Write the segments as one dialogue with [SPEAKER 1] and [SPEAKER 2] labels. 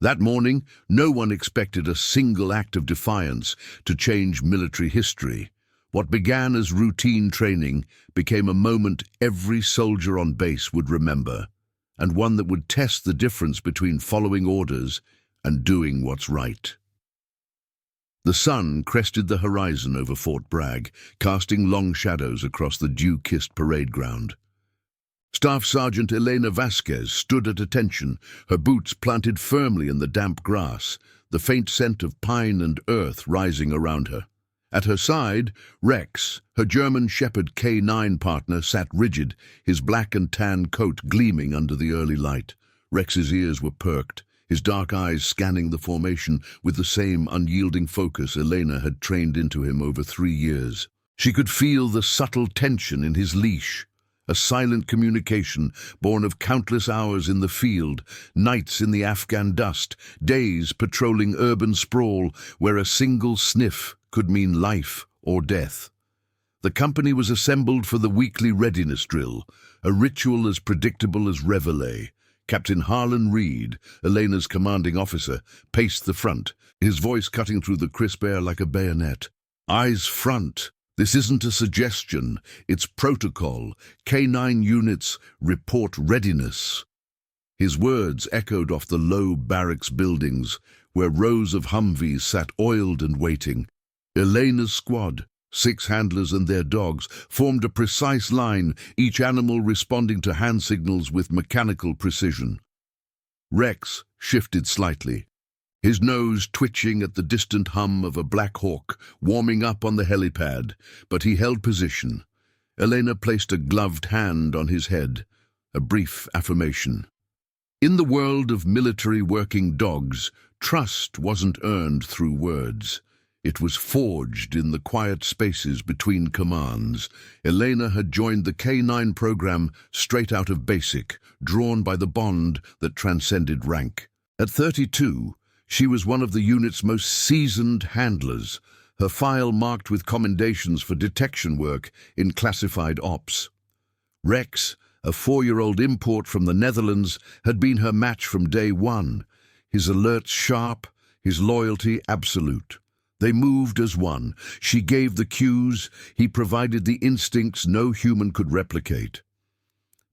[SPEAKER 1] That morning, no one expected a single act of defiance to change military history. What began as routine training became a moment every soldier on base would remember, and one that would test the difference between following orders and doing what's right. The sun crested the horizon over Fort Bragg, casting long shadows across the dew-kissed parade ground. Staff Sergeant Elena Vasquez stood at attention, her boots planted firmly in the damp grass, the faint scent of pine and earth rising around her. At her side, Rex, her German Shepherd K-9 partner, sat rigid, his black and tan coat gleaming under the early light. Rex's ears were perked, his dark eyes scanning the formation with the same unyielding focus Elena had trained into him over 3 years. She could feel the subtle tension in his leash, a silent communication born of countless hours in the field, nights in the Afghan dust, days patrolling urban sprawl where a single sniff could mean life or death. The company was assembled for the weekly readiness drill, a ritual as predictable as reveille. Captain Harlan Reed, Elena's commanding officer, paced the front, his voice cutting through the crisp air like a bayonet. "Eyes front. This isn't a suggestion, it's protocol. K-9 units, report readiness." His words echoed off the low barracks buildings, where rows of Humvees sat oiled and waiting. Elena's squad, 6 handlers and their dogs, formed a precise line, each animal responding to hand signals with mechanical precision. Rex shifted slightly, his nose twitching at the distant hum of a Black Hawk warming up on the helipad, but he held position. Elena placed a gloved hand on his head, a brief affirmation. In the world of military working dogs, trust wasn't earned through words. It was forged in the quiet spaces between commands. Elena had joined the K-9 program straight out of basic, drawn by the bond that transcended rank. At 32, she was one of the unit's most seasoned handlers, her file marked with commendations for detection work in classified ops. Rex, a 4-year-old import from the Netherlands, had been her match from day one, his alerts sharp, his loyalty absolute. They moved as one. She gave the cues, he provided the instincts no human could replicate.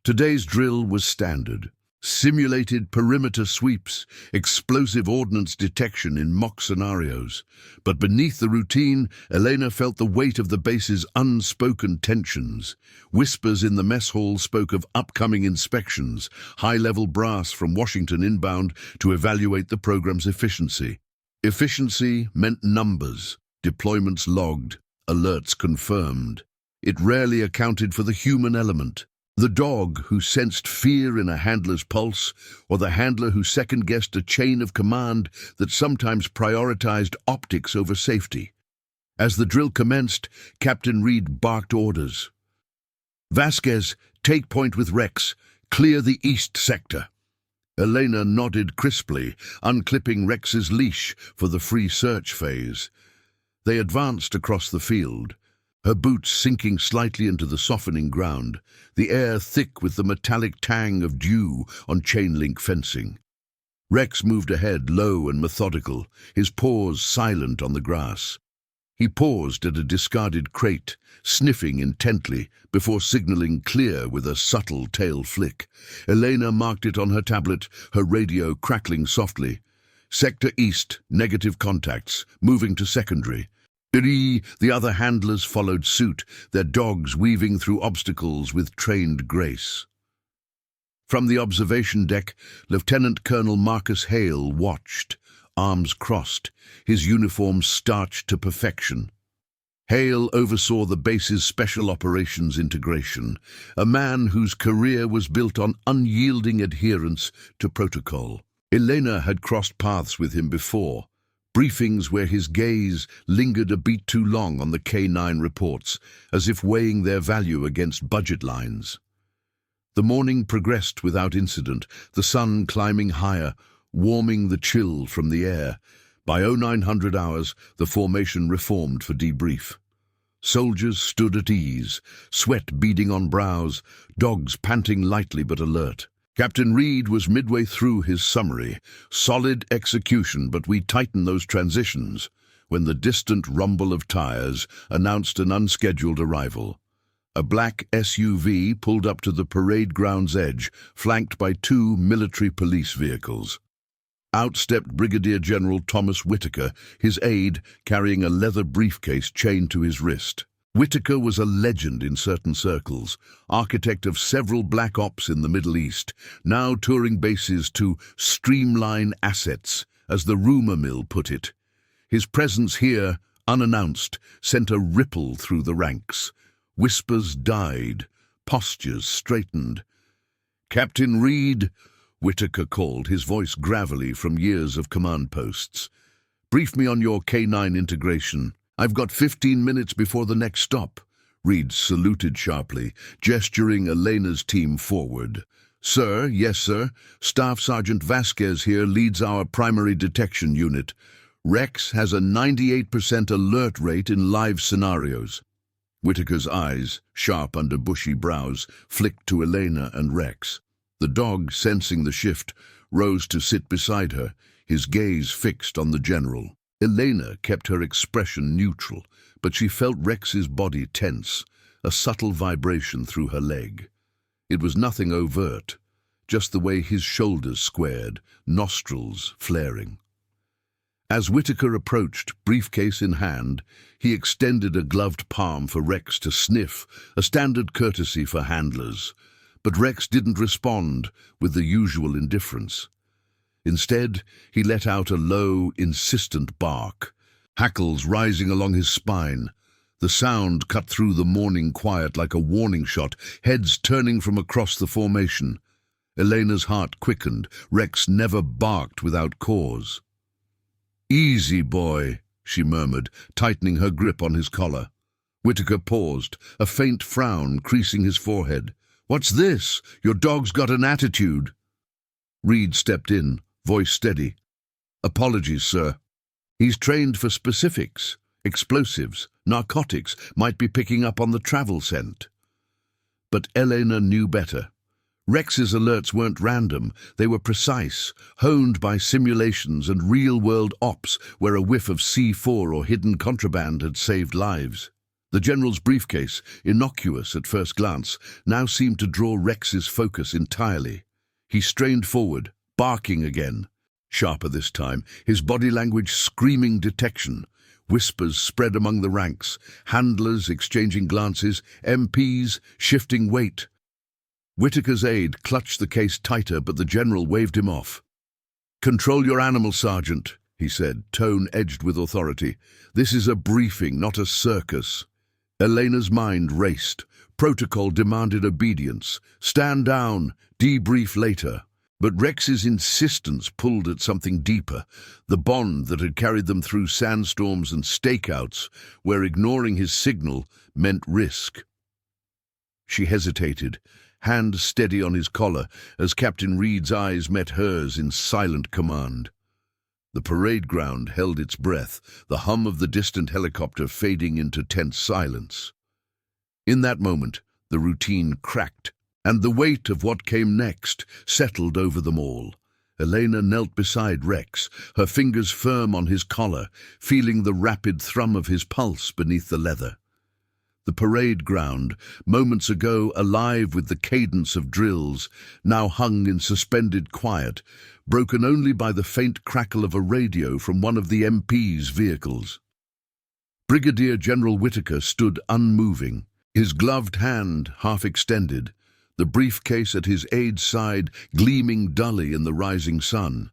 [SPEAKER 1] Today's drill was standard. Simulated perimeter sweeps, explosive ordnance detection in mock scenarios. But beneath the routine, Elena felt the weight of the base's unspoken tensions. Whispers in the mess hall spoke of upcoming inspections, high-level brass from Washington inbound to evaluate the program's efficiency. Efficiency meant numbers, deployments logged, alerts confirmed. It rarely accounted for the human element. The dog who sensed fear in a handler's pulse, or the handler who second-guessed a chain of command that sometimes prioritized optics over safety. As the drill commenced, Captain Reed barked orders. "Vasquez, take point with Rex. Clear the east sector." Elena nodded crisply, unclipping Rex's leash for the free search phase. They advanced across the field, her boots sinking slightly into the softening ground, the air thick with the metallic tang of dew on chain-link fencing. Rex moved ahead, low and methodical, his paws silent on the grass. He paused at a discarded crate, sniffing intently, before signaling clear with a subtle tail flick. Elena marked it on her tablet, her radio crackling softly. "Sector East, negative contacts, moving to secondary." The other handlers followed suit, their dogs weaving through obstacles with trained grace. From the observation deck, Lieutenant Colonel Marcus Hale watched, arms crossed, his uniform starched to perfection. Hale oversaw the base's special operations integration, a man whose career was built on unyielding adherence to protocol. Elena had crossed paths with him before, briefings where his gaze lingered a beat too long on the K-9 reports, as if weighing their value against budget lines. The morning progressed without incident, the sun climbing higher, warming the chill from the air. By 0900 hours, the formation reformed for debrief. Soldiers stood at ease, sweat beading on brows, dogs panting lightly but alert. Captain Reed was midway through his summary. Solid execution, but we tighten those transitions, when the distant rumble of tires announced an unscheduled arrival. A black SUV pulled up to the parade ground's edge, flanked by two military police vehicles. Out stepped Brigadier General Thomas Whitaker, his aide carrying a leather briefcase chained to his wrist. Whitaker was a legend in certain circles, architect of several black ops in the Middle East, now touring bases to streamline assets, as the rumor mill put it. His presence here, unannounced, sent a ripple through the ranks. Whispers died, postures straightened. "Captain Reed," Whitaker called, his voice gravelly from years of command posts. "Brief me on your K-9 integration. I've got 15 minutes before the next stop." Reed saluted sharply, gesturing Elena's team forward. "Sir, yes, sir. Staff Sergeant Vasquez here leads our primary detection unit. Rex has a 98% alert rate in live scenarios." Whitaker's eyes, sharp under bushy brows, flicked to Elena and Rex. The dog, sensing the shift, rose to sit beside her, his gaze fixed on the general. Elena kept her expression neutral, but she felt Rex's body tense, a subtle vibration through her leg. It was nothing overt, just the way his shoulders squared, nostrils flaring. As Whitaker approached, briefcase in hand, he extended a gloved palm for Rex to sniff, a standard courtesy for handlers. But Rex didn't respond with the usual indifference. Instead, he let out a low, insistent bark, hackles rising along his spine. The sound cut through the morning quiet like a warning shot, heads turning from across the formation. Elena's heart quickened. Rex never barked without cause. "Easy, boy," she murmured, tightening her grip on his collar. Whitaker paused, a faint frown creasing his forehead. "What's this? Your dog's got an attitude." Reed stepped in, voice steady. "Apologies, sir. He's trained for specifics. Explosives, narcotics, might be picking up on the travel scent." But Elena knew better. Rex's alerts weren't random. They were precise, honed by simulations and real-world ops where a whiff of C4 or hidden contraband had saved lives. The general's briefcase, innocuous at first glance, now seemed to draw Rex's focus entirely. He strained forward, barking again. Sharper this time, his body language screaming detection. Whispers spread among the ranks, handlers exchanging glances, MPs shifting weight. Whitaker's aide clutched the case tighter, but the general waved him off. "Control your animal, Sergeant," he said, tone edged with authority. "This is a briefing, not a circus." Elena's mind raced. Protocol demanded obedience. Stand down, debrief later. But Rex's insistence pulled at something deeper, the bond that had carried them through sandstorms and stakeouts, where ignoring his signal meant risk. She hesitated, hand steady on his collar, as Captain Reed's eyes met hers in silent command. The parade ground held its breath, the hum of the distant helicopter fading into tense silence. In that moment, the routine cracked, and the weight of what came next settled over them all. Elena knelt beside Rex, her fingers firm on his collar, feeling the rapid thrum of his pulse beneath the leather. The parade ground, moments ago alive with the cadence of drills, now hung in suspended quiet, broken only by the faint crackle of a radio from one of the MP's vehicles. Brigadier General Whitaker stood unmoving, his gloved hand half extended, the briefcase at his aide's side gleaming dully in the rising sun.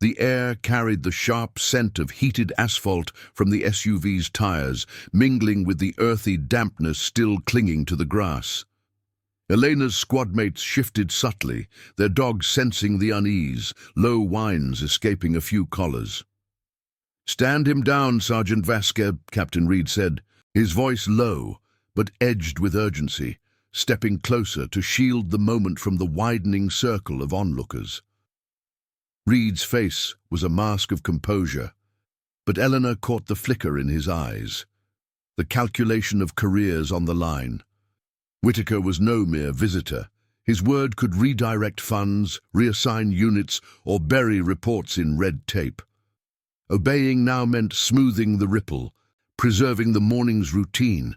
[SPEAKER 1] The air carried the sharp scent of heated asphalt from the SUV's tires, mingling with the earthy dampness still clinging to the grass. Elena's squadmates shifted subtly, their dogs sensing the unease, low whines escaping a few collars. "Stand him down, Sergeant Vasquez," Captain Reed said, his voice low, but edged with urgency, stepping closer to shield the moment from the widening circle of onlookers. Reed's face was a mask of composure, but Eleanor caught the flicker in his eyes, the calculation of careers on the line. Whitaker was no mere visitor. His word could redirect funds, reassign units, or bury reports in red tape. Obeying now meant smoothing the ripple, preserving the morning's routine.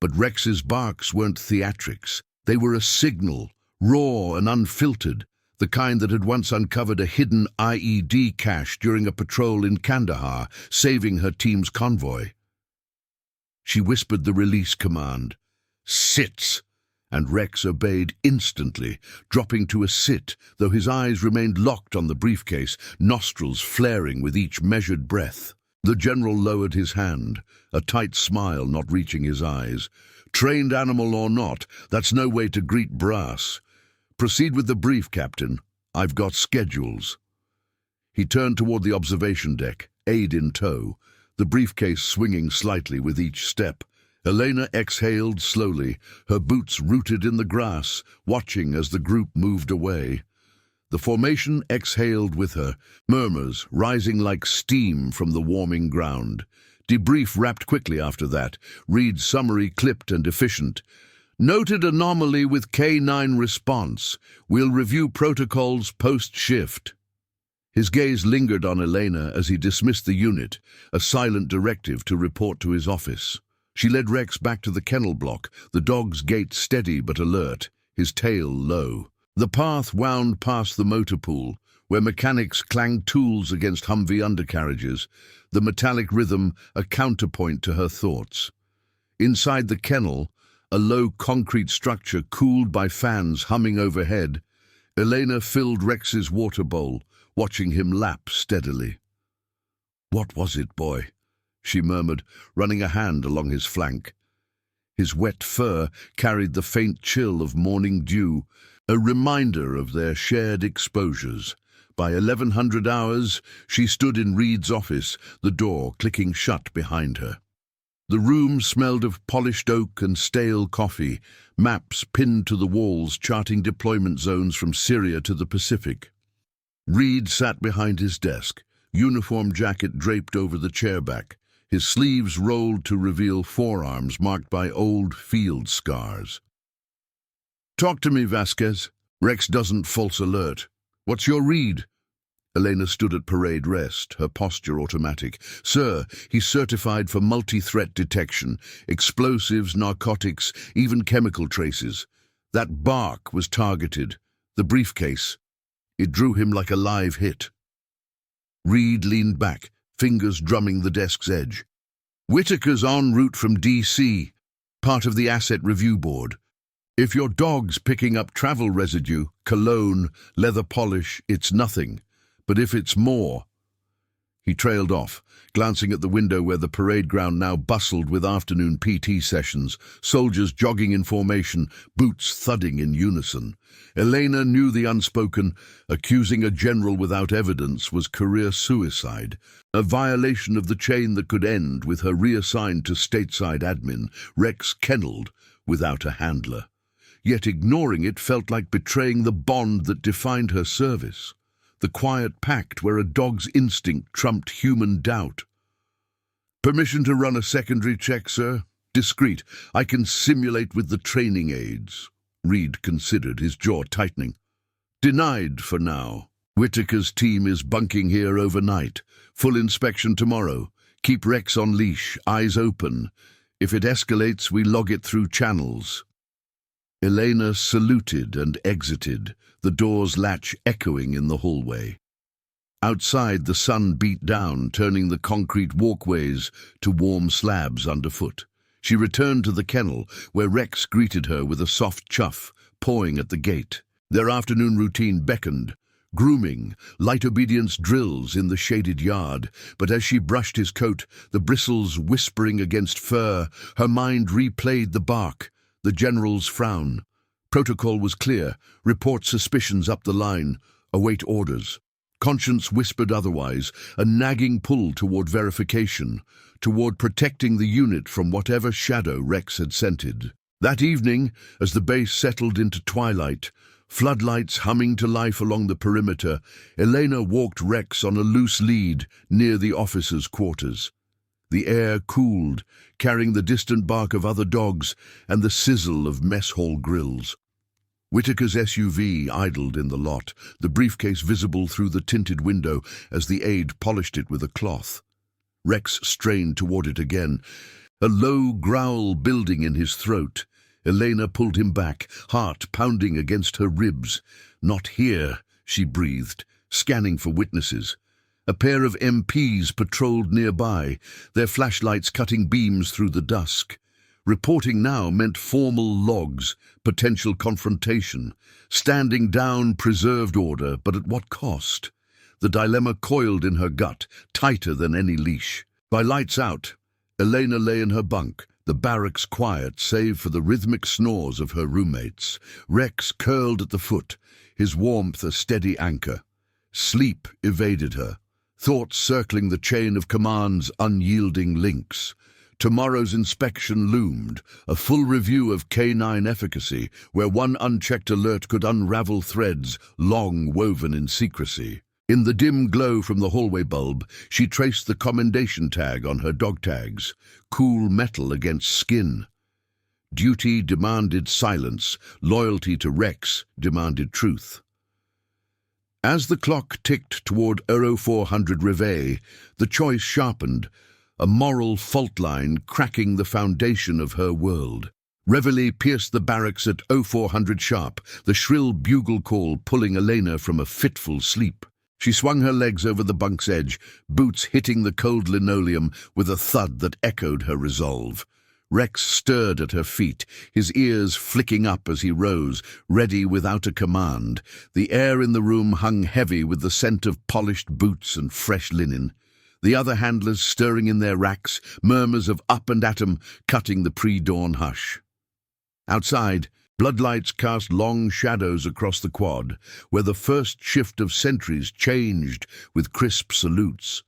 [SPEAKER 1] But Rex's barks weren't theatrics. They were a signal, raw and unfiltered, the kind that had once uncovered a hidden IED cache during a patrol in Kandahar, saving her team's convoy. She whispered the release command, "Sits!" and Rex obeyed instantly, dropping to a sit, though his eyes remained locked on the briefcase, nostrils flaring with each measured breath. The general lowered his hand, a tight smile not reaching his eyes. "Trained animal or not, that's no way to greet brass. Proceed with the brief, Captain. I've got schedules." He turned toward the observation deck, aide in tow, the briefcase swinging slightly with each step. Elena exhaled slowly, her boots rooted in the grass, watching as the group moved away. The formation exhaled with her, murmurs rising like steam from the warming ground. Debrief wrapped quickly after that, Reed's summary clipped and efficient. "Noted anomaly with K-9 response. We'll review protocols post-shift." His gaze lingered on Elena as he dismissed the unit, a silent directive to report to his office. She led Rex back to the kennel block, the dog's gait steady but alert, his tail low. The path wound past the motor pool, where mechanics clanged tools against Humvee undercarriages, the metallic rhythm a counterpoint to her thoughts. Inside the kennel, a low concrete structure cooled by fans humming overhead, Elena filled Rex's water bowl, watching him lap steadily. "What was it, boy?" she murmured, running a hand along his flank. His wet fur carried the faint chill of morning dew, a reminder of their shared exposures. By 1100 hours, she stood in Reed's office, the door clicking shut behind her. The room smelled of polished oak and stale coffee, maps pinned to the walls charting deployment zones from Syria to the Pacific. Reed sat behind his desk, uniform jacket draped over the chairback, his sleeves rolled to reveal forearms marked by old field scars. "Talk to me, Vasquez." "Rex doesn't false alert." "What's your read?" Elena stood at parade rest, her posture automatic. "Sir, he's certified for multi-threat detection, explosives, narcotics, even chemical traces. That bark was targeted. The briefcase. It drew him like a live hit." Reed leaned back, fingers drumming the desk's edge. "Whitaker's en route from D.C., part of the Asset Review Board. If your dog's picking up travel residue, cologne, leather polish, it's nothing. But if it's more—" He trailed off, glancing at the window where the parade ground now bustled with afternoon PT sessions, soldiers jogging in formation, boots thudding in unison. Elena knew the unspoken. Accusing a general without evidence was career suicide, a violation of the chain that could end with her reassigned to stateside admin, Rex kennelled without a handler. Yet ignoring it felt like betraying the bond that defined her service. The quiet pact where a dog's instinct trumped human doubt. "Permission to run a secondary check, sir?" "Discreet. I can simulate with the training aids." Reed considered, his jaw tightening. "Denied for now. Whitaker's team is bunking here overnight. Full inspection tomorrow. Keep Rex on leash, eyes open. If it escalates, we log it through channels." Elena saluted and exited, the door's latch echoing in the hallway. Outside, the sun beat down, turning the concrete walkways to warm slabs underfoot. She returned to the kennel, where Rex greeted her with a soft chuff, pawing at the gate. Their afternoon routine beckoned. Grooming, light obedience drills in the shaded yard, but as she brushed his coat, the bristles whispering against fur, her mind replayed the bark, the general's frown. Protocol was clear, report suspicions up the line, await orders. Conscience whispered otherwise, a nagging pull toward verification, toward protecting the unit from whatever shadow Rex had scented. That evening, as the base settled into twilight, floodlights humming to life along the perimeter, Elena walked Rex on a loose lead near the officers' quarters. The air cooled, carrying the distant bark of other dogs and the sizzle of mess hall grills. Whitaker's SUV idled in the lot, the briefcase visible through the tinted window as the aide polished it with a cloth. Rex strained toward it again, a low growl building in his throat. Elena pulled him back, heart pounding against her ribs. "Not here," she breathed, scanning for witnesses. A pair of MPs patrolled nearby, their flashlights cutting beams through the dusk. Reporting now meant formal logs, potential confrontation. Standing down preserved order, but at what cost? The dilemma coiled in her gut, tighter than any leash. By lights out, Elena lay in her bunk, the barracks quiet save for the rhythmic snores of her roommates. Rex curled at the foot, his warmth a steady anchor. Sleep evaded her, thoughts circling the chain of command's unyielding links. Tomorrow's inspection loomed, a full review of K-9 efficacy, where one unchecked alert could unravel threads long woven in secrecy. In the dim glow from the hallway bulb, she traced the commendation tag on her dog tags, cool metal against skin. Duty demanded silence, loyalty to Rex demanded truth. As the clock ticked toward Euro 400 Reveille, the choice sharpened, a moral fault line cracking the foundation of her world. Reveille pierced the barracks at 0400 sharp, the shrill bugle call pulling Elena from a fitful sleep. She swung her legs over the bunk's edge, boots hitting the cold linoleum with a thud that echoed her resolve. Rex stirred at her feet, his ears flicking up as he rose, ready without a command. The air in the room hung heavy with the scent of polished boots and fresh linen. The other handlers stirring in their racks, murmurs of up and at 'em, cutting the pre-dawn hush. Outside, bloodlights cast long shadows across the quad, where the first shift of sentries changed with crisp salutes.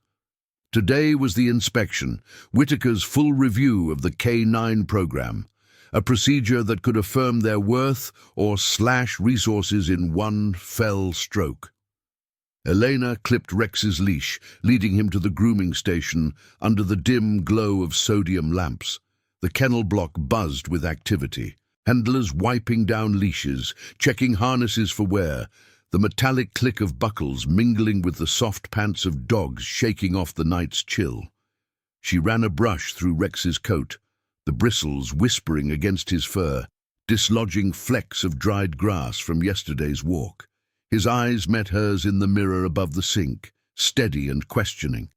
[SPEAKER 1] Today was the inspection, Whitaker's full review of the K-9 program, a procedure that could affirm their worth or slash resources in one fell stroke. Elena clipped Rex's leash, leading him to the grooming station under the dim glow of sodium lamps. The kennel block buzzed with activity. Handlers wiping down leashes, checking harnesses for wear, the metallic click of buckles mingling with the soft pants of dogs shaking off the night's chill. She ran a brush through Rex's coat, the bristles whispering against his fur, dislodging flecks of dried grass from yesterday's walk. His eyes met hers in the mirror above the sink, steady and questioning.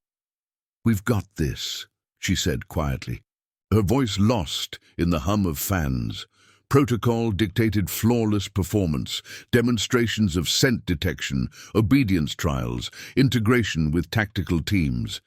[SPEAKER 1] "We've got this," she said quietly, her voice lost in the hum of fans. Protocol dictated flawless performance, demonstrations of scent detection, obedience trials, integration with tactical teams.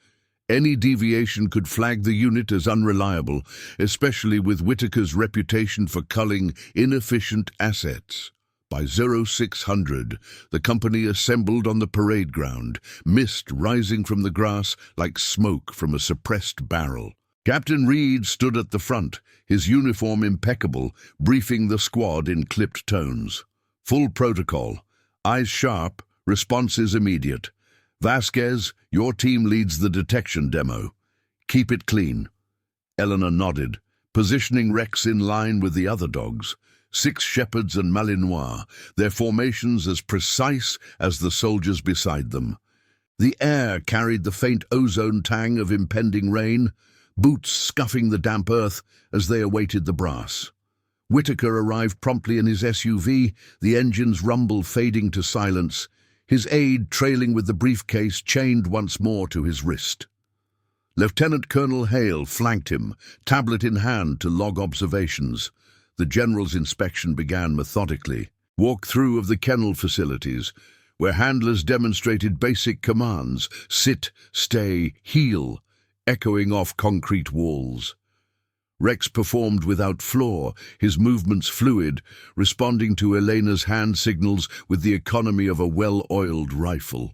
[SPEAKER 1] Any deviation could flag the unit as unreliable, especially with Whitaker's reputation for culling inefficient assets. By 0600, the company assembled on the parade ground, mist rising from the grass like smoke from a suppressed barrel. Captain Reed stood at the front, his uniform impeccable, briefing the squad in clipped tones. Full protocol, eyes sharp, responses immediate. "Vasquez, your team leads the detection demo. Keep it clean." Eleanor nodded, positioning Rex in line with the other dogs. 6 shepherds and Malinois, their formations as precise as the soldiers beside them. The air carried the faint ozone tang of impending rain, boots scuffing the damp earth as they awaited the brass. Whitaker arrived promptly in his SUV, the engine's rumble fading to silence, his aide trailing with the briefcase chained once more to his wrist. Lieutenant Colonel Hale flanked him, tablet in hand to log observations. The general's inspection began methodically. Walk-through of the kennel facilities, where handlers demonstrated basic commands, sit, stay, heel, echoing off concrete walls. Rex performed without flaw, his movements fluid, responding to Elena's hand signals with the economy of a well-oiled rifle.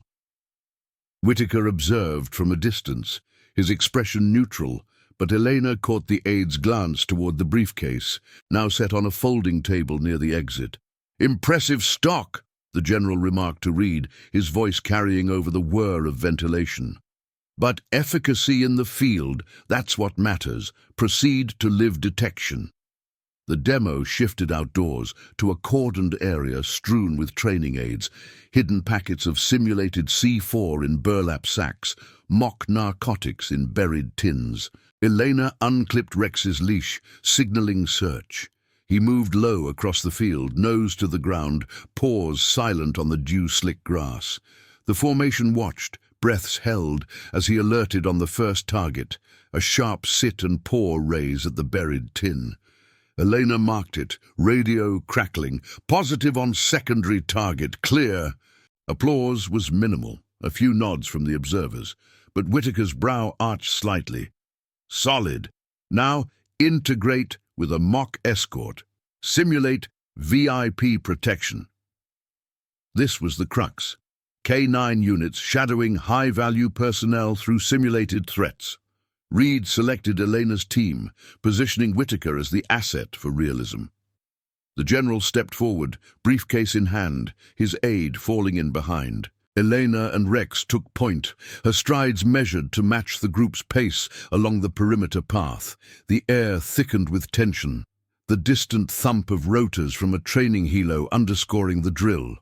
[SPEAKER 1] Whitaker observed from a distance, his expression neutral, but Elena caught the aide's glance toward the briefcase, now set on a folding table near the exit. "Impressive stock," the general remarked to Reed, his voice carrying over the whir of ventilation. "But efficacy in the field, that's what matters. Proceed to live detection." The demo shifted outdoors to a cordoned area strewn with training aids, hidden packets of simulated C4 in burlap sacks, mock narcotics in buried tins. Elena unclipped Rex's leash, signaling search. He moved low across the field, nose to the ground, paws silent on the dew-slick grass. The formation watched, breaths held, as he alerted on the first target, a sharp sit and paw raise at the buried tin. Elena marked it, radio crackling, positive on secondary target, clear. Applause was minimal, a few nods from the observers, but Whitaker's brow arched slightly. Solid. Now integrate with a mock escort. Simulate VIP protection. This was the crux. K-9 units shadowing high-value personnel through simulated threats. Reed selected Elena's team, positioning Whitaker as the asset for realism. The general stepped forward, briefcase in hand, his aide falling in behind. Elena and Rex took point, her strides measured to match the group's pace along the perimeter path. The air thickened with tension, the distant thump of rotors from a training helo underscoring the drill.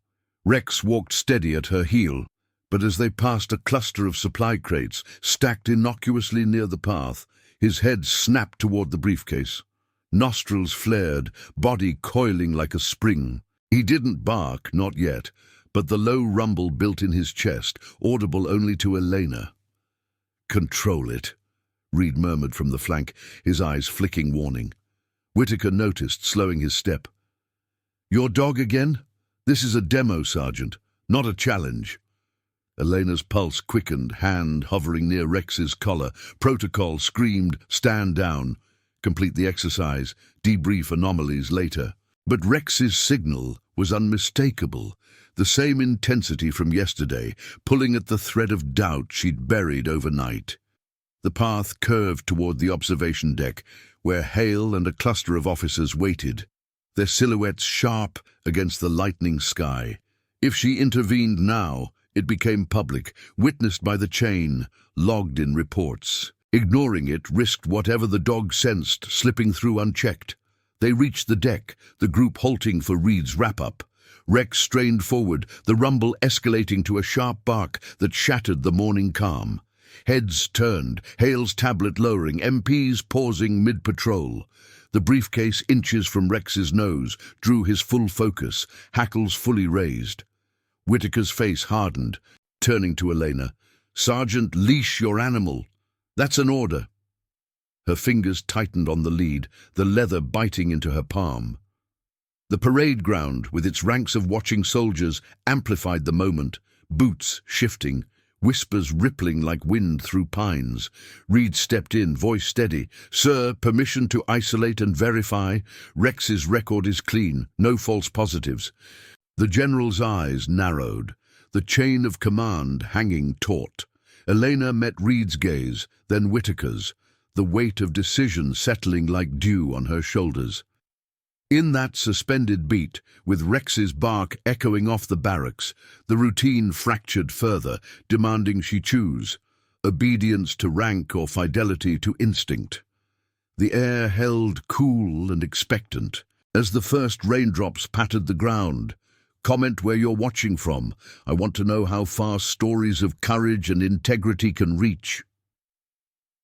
[SPEAKER 1] Rex walked steady at her heel, but as they passed a cluster of supply crates stacked innocuously near the path, his head snapped toward the briefcase. Nostrils flared, body coiling like a spring. He didn't bark, not yet, but the low rumble built in his chest, audible only to Elena. "Control it," Reed murmured from the flank, his eyes flicking warning. Whitaker noticed, slowing his step. "Your dog again? This is a demo, Sergeant, not a challenge." Elena's pulse quickened, hand hovering near Rex's collar. Protocol screamed, "Stand down. Complete the exercise. Debrief anomalies later." But Rex's signal was unmistakable. The same intensity from yesterday, pulling at the thread of doubt she'd buried overnight. The path curved toward the observation deck, where Hale and a cluster of officers waited, their silhouettes sharp against the lightening sky. If she intervened now, it became public, witnessed by the chain, logged in reports. Ignoring it risked whatever the dog sensed, slipping through unchecked. They reached the deck, the group halting for Reed's wrap-up. Rex strained forward, the rumble escalating to a sharp bark that shattered the morning calm. Heads turned, Hale's tablet lowering, MPs pausing mid-patrol. The briefcase, inches from Rex's nose, drew his full focus, hackles fully raised. Whitaker's face hardened, turning to Elena. "Sergeant, leash your animal. That's an order." Her fingers tightened on the lead, the leather biting into her palm. The parade ground, with its ranks of watching soldiers, amplified the moment, boots shifting, whispers rippling like wind through pines. Reed stepped in, voice steady. "Sir, permission to isolate and verify. Rex's record is clean, no false positives." The general's eyes narrowed, the chain of command hanging taut. Elena met Reed's gaze, then Whitaker's, the weight of decision settling like dew on her shoulders. In that suspended beat, with Rex's bark echoing off the barracks, the routine fractured further, demanding she choose, obedience to rank or fidelity to instinct. The air held cool and expectant, as the first raindrops pattered the ground. "Comment where you're watching from. I want to know how far stories of courage and integrity can reach."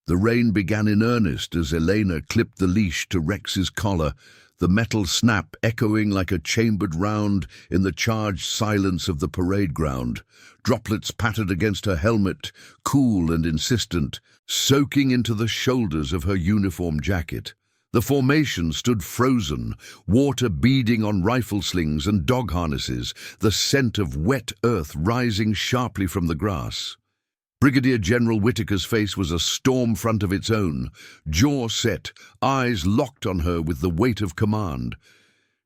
[SPEAKER 1] The rain began in earnest as Elena clipped the leash to Rex's collar, the metal snap echoing like a chambered round in the charged silence of the parade ground. Droplets pattered against her helmet, cool and insistent, soaking into the shoulders of her uniform jacket. The formation stood frozen, water beading on rifle slings and dog harnesses, the scent of wet earth rising sharply from the grass. Brigadier General Whitaker's face was a storm front of its own, jaw set, eyes locked on her with the weight of command.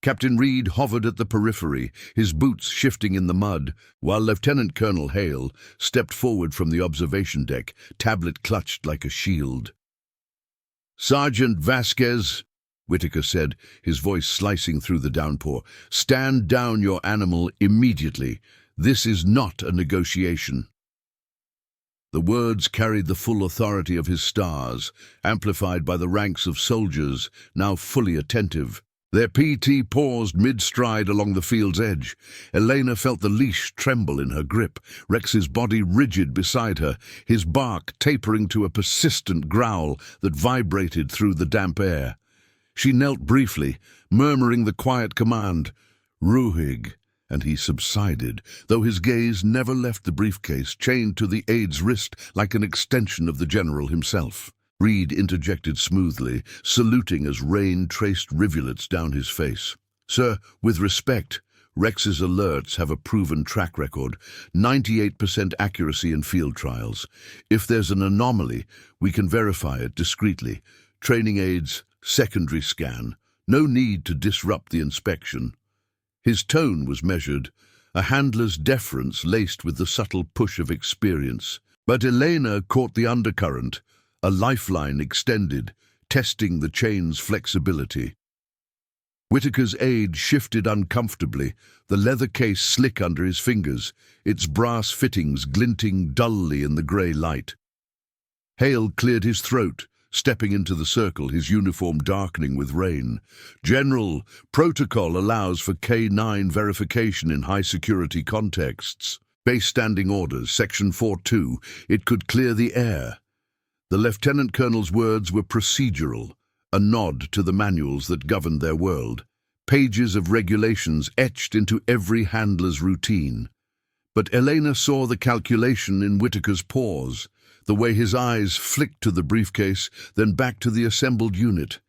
[SPEAKER 1] Captain Reed hovered at the periphery, his boots shifting in the mud, while Lieutenant Colonel Hale stepped forward from the observation deck, tablet clutched like a shield. "Sergeant Vasquez," Whitaker said, his voice slicing through the downpour, "stand down your animal immediately. This is not a negotiation." The words carried the full authority of his stars, amplified by the ranks of soldiers, now fully attentive. Their PT paused mid-stride along the field's edge. Elena felt the leash tremble in her grip, Rex's body rigid beside her, his bark tapering to a persistent growl that vibrated through the damp air. She knelt briefly, murmuring the quiet command, "Ruhig," and he subsided, though his gaze never left the briefcase, chained to the aide's wrist like an extension of the general himself. Reed interjected smoothly, saluting as rain traced rivulets down his face. "Sir, with respect, Rex's alerts have a proven track record, 98% accuracy in field trials. If there's an anomaly, we can verify it discreetly. Training aids, secondary scan. No need to disrupt the inspection." His tone was measured, a handler's deference laced with the subtle push of experience. But Elena caught the undercurrent, a lifeline extended, testing the chain's flexibility. Whitaker's aide shifted uncomfortably, the leather case slick under his fingers, its brass fittings glinting dully in the grey light. Hale cleared his throat, stepping into the circle, his uniform darkening with rain. "General, protocol allows for K-9 verification in high-security contexts. Base standing orders, Section 4.2, it could clear the air." The Lieutenant Colonel's words were procedural, a nod to the manuals that governed their world, pages of regulations etched into every handler's routine. But Elena saw the calculation in Whitaker's pause, the way his eyes flicked to the briefcase, then back to the assembled unit.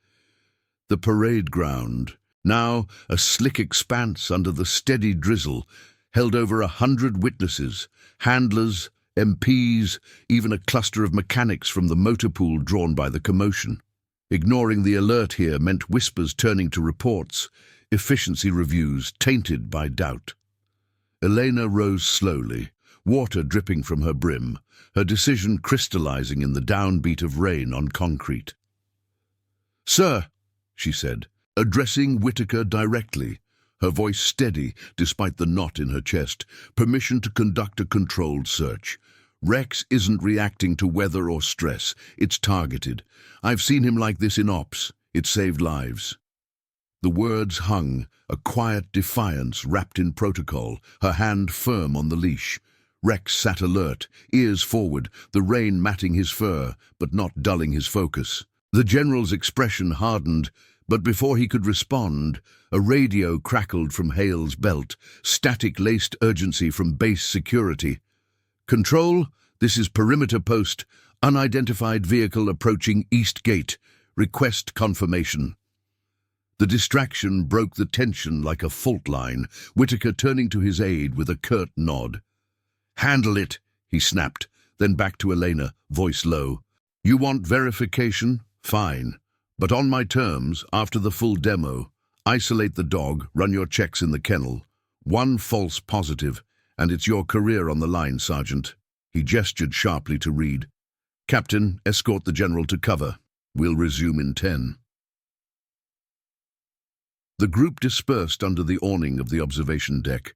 [SPEAKER 1] The parade ground, now a slick expanse under the steady drizzle, held over 100 witnesses, handlers, MPs, even a cluster of mechanics from the motor pool drawn by the commotion. Ignoring the alert here meant whispers turning to reports, efficiency reviews tainted by doubt. Elena rose slowly, water dripping from her brim, her decision crystallizing in the downbeat of rain on concrete. "Sir," she said, addressing Whitaker directly, her voice steady despite the knot in her chest, "permission to conduct a controlled search. Rex isn't reacting to weather or stress. It's targeted. I've seen him like this in ops. It saved lives." The words hung, a quiet defiance wrapped in protocol, her hand firm on the leash. Rex sat alert, ears forward, the rain matting his fur, but not dulling his focus. The general's expression hardened, but before he could respond, a radio crackled from Hale's belt, static-laced urgency from base security. "Control, this is perimeter post, unidentified vehicle approaching East Gate. Request confirmation." The distraction broke the tension like a fault line, Whitaker turning to his aide with a curt nod. "Handle it," he snapped, then back to Elena, voice low. "You want verification? Fine. But on my terms, after the full demo, isolate the dog, run your checks in the kennel. One false positive, and it's your career on the line, Sergeant." He gestured sharply to Reed. "Captain, escort the general to cover. We'll resume in 10. The group dispersed under the awning of the observation deck,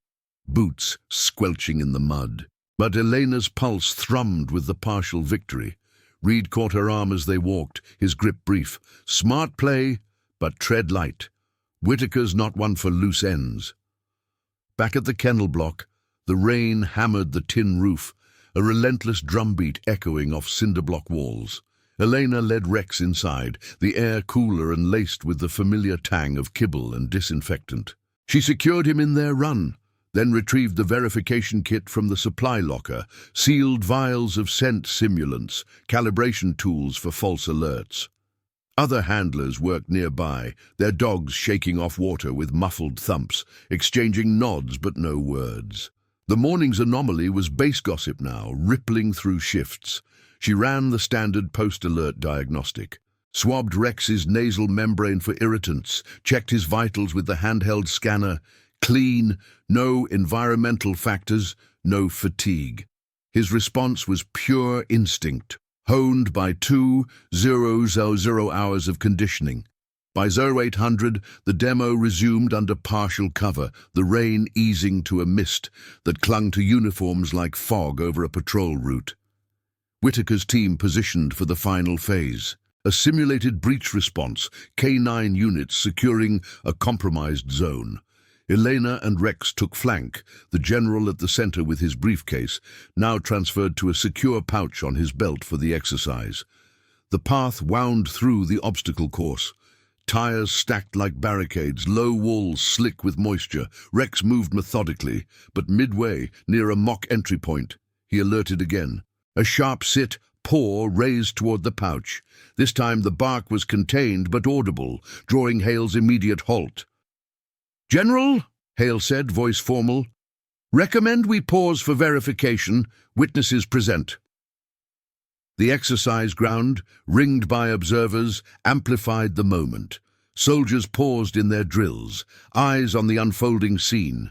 [SPEAKER 1] boots squelching in the mud. But Elena's pulse thrummed with the partial victory. Reed caught her arm as they walked, his grip brief. "Smart play, but tread light. Whitaker's not one for loose ends." Back at the kennel block, the rain hammered the tin roof, a relentless drumbeat echoing off cinder block walls. Elena led Rex inside, the air cooler and laced with the familiar tang of kibble and disinfectant. She secured him in their run, then retrieved the verification kit from the supply locker, sealed vials of scent simulants, calibration tools for false alerts. Other handlers worked nearby, their dogs shaking off water with muffled thumps, exchanging nods but no words. The morning's anomaly was base gossip now, rippling through shifts. She ran the standard post-alert diagnostic, swabbed Rex's nasal membrane for irritants, checked his vitals with the handheld scanner. Clean, no environmental factors, no fatigue. His response was pure instinct, honed by 2,000 hours of conditioning. By 0800, the demo resumed under partial cover, the rain easing to a mist that clung to uniforms like fog over a patrol route. Whitaker's team positioned for the final phase. A simulated breach response, K-9 units securing a compromised zone. Elena and Rex took flank, the general at the center with his briefcase, now transferred to a secure pouch on his belt for the exercise. The path wound through the obstacle course. Tires stacked like barricades, low walls slick with moisture. Rex moved methodically, but midway, near a mock entry point, he alerted again. A sharp sit, paw raised toward the pouch. This time the bark was contained but audible, drawing Hale's immediate halt. "General," Hale said, voice formal, "recommend we pause for verification. Witnesses present." The exercise ground, ringed by observers, amplified the moment. Soldiers paused in their drills, eyes on the unfolding scene.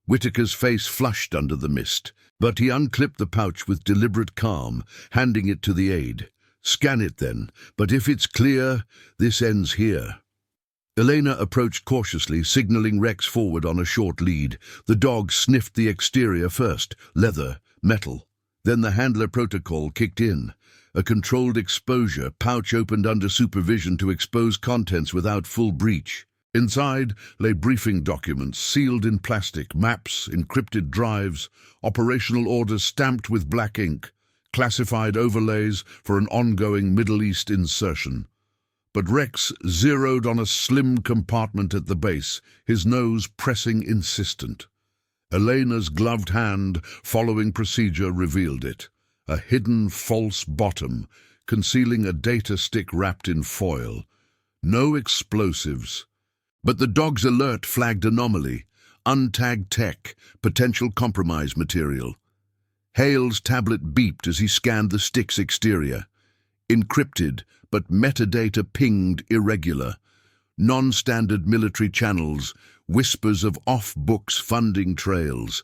[SPEAKER 1] Whitaker's face flushed under the mist, but he unclipped the pouch with deliberate calm, handing it to the aide. "Scan it then, but if it's clear, this ends here." Elena approached cautiously, signaling Rex forward on a short lead. The dog sniffed the exterior first, leather, metal. Then the handler protocol kicked in. A controlled exposure, pouch opened under supervision to expose contents without full breach. Inside lay briefing documents, sealed in plastic, maps, encrypted drives, operational orders stamped with black ink, classified overlays for an ongoing Middle East insertion. But Rex zeroed on a slim compartment at the base, his nose pressing insistent. Elena's gloved hand, following procedure, revealed it. A hidden false bottom, concealing a data stick wrapped in foil. No explosives. But the dog's alert flagged anomaly. Untagged tech, potential compromise material. Hale's tablet beeped as he scanned the stick's exterior. Encrypted, but metadata pinged irregular. Non-standard military channels, whispers of off-books funding trails.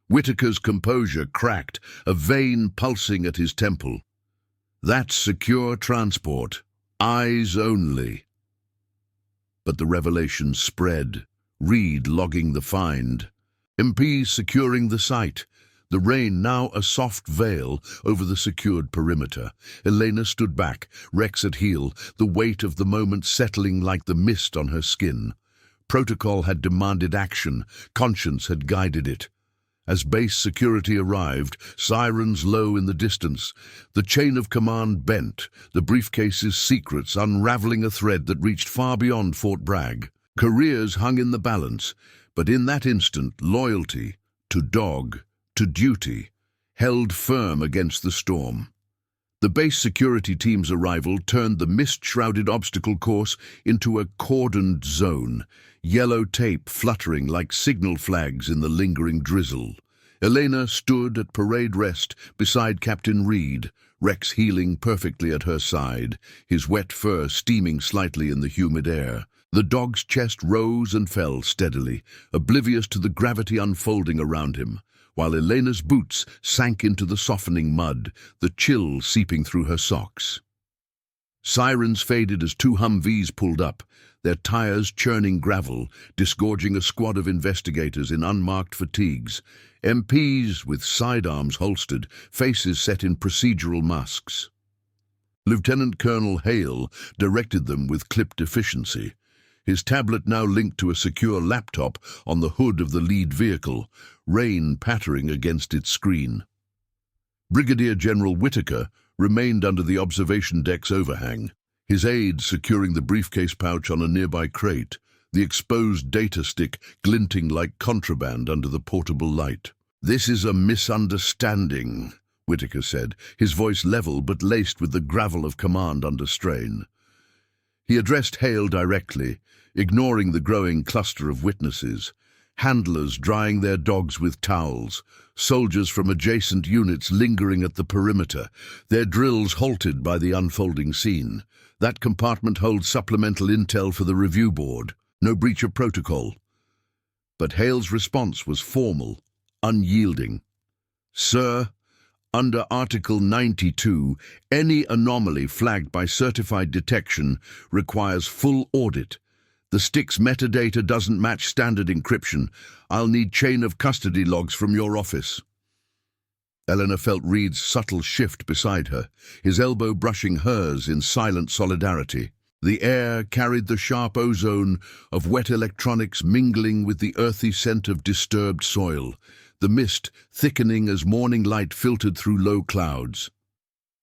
[SPEAKER 1] Whitaker's composure cracked, a vein pulsing at his temple. That's secure transport. Eyes only. But the revelation spread. Reed logging the find. MPs securing the site. The rain now a soft veil over the secured perimeter. Elena stood back, Rex at heel, the weight of the moment settling like the mist on her skin. Protocol had demanded action, conscience had guided it. As base security arrived, sirens low in the distance, the chain of command bent, the briefcase's secrets unraveling a thread that reached far beyond Fort Bragg. Careers hung in the balance, but in that instant, loyalty, to dog, to duty, held firm against the storm. The base security team's arrival turned the mist-shrouded obstacle course into a cordoned zone, yellow tape fluttering like signal flags in the lingering drizzle. Elena stood at parade rest beside Captain Reed, Rex heeling perfectly at her side, his wet fur steaming slightly in the humid air. The dog's chest rose and fell steadily, oblivious to the gravity unfolding around him, while Elena's boots sank into the softening mud, the chill seeping through her socks. Sirens faded as two Humvees pulled up, their tires churning gravel, disgorging a squad of investigators in unmarked fatigues, MPs with sidearms holstered, faces set in procedural masks. Lieutenant Colonel Hale directed them with clipped efficiency, his tablet now linked to a secure laptop on the hood of the lead vehicle, rain pattering against its screen. Brigadier General Whitaker remained under the observation deck's overhang, his aide securing the briefcase pouch on a nearby crate, the exposed data stick glinting like contraband under the portable light. "This is a misunderstanding," Whitaker said, his voice level but laced with the gravel of command under strain. He addressed Hale directly, ignoring the growing cluster of witnesses, handlers drying their dogs with towels, soldiers from adjacent units lingering at the perimeter, their drills halted by the unfolding scene. That compartment holds supplemental intel for the review board. No breach of protocol. But Hale's response was formal, unyielding. "Sir, under Article 92, any anomaly flagged by certified detection requires full audit. The stick's metadata doesn't match standard encryption. I'll need chain of custody logs from your office." Eleanor felt Reed's subtle shift beside her, his elbow brushing hers in silent solidarity. The air carried the sharp ozone of wet electronics mingling with the earthy scent of disturbed soil, the mist thickening as morning light filtered through low clouds.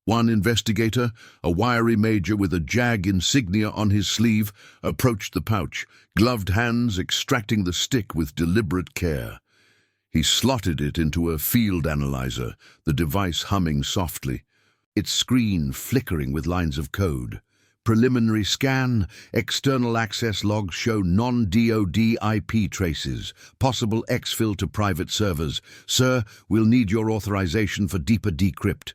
[SPEAKER 1] One investigator, a wiry major with a JAG insignia on his sleeve, approached the pouch, gloved hands extracting the stick with deliberate care. He slotted it into a field analyzer, the device humming softly, its screen flickering with lines of code. Preliminary scan, external access logs show non-DoD IP traces, possible exfil to private servers. Sir, we'll need your authorization for deeper decrypt.